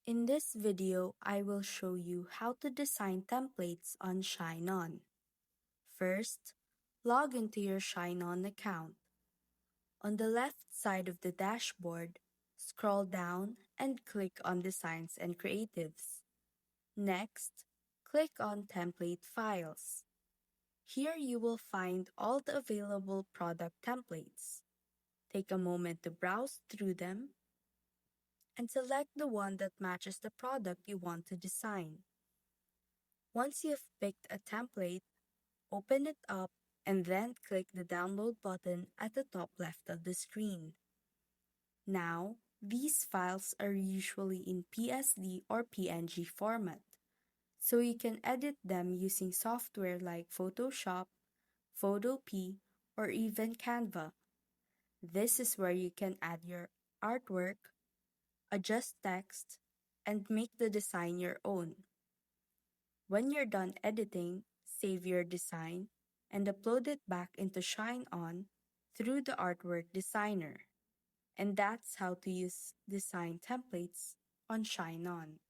In this video, I will show you how to design templates on ShineOn. First, log into your ShineOn account. On the left side of the dashboard, scroll down and click on Designs and Creatives. Next, click on Template Files. Here you will find all the available product templates. Take a moment to browse through them and select the one that matches the product you want to design. Once you've picked a template, open it up and then click the download button at the top left of the screen. Now, these files are usually in PSD or PNG format, so you can edit them using software like Photoshop, Photopea, or even Canva. This is where you can add your artwork, adjust text, and make the design your own. When you're done editing, save your design and upload it back into ShineOn through the Artwork Designer. And that's how to use design templates on ShineOn.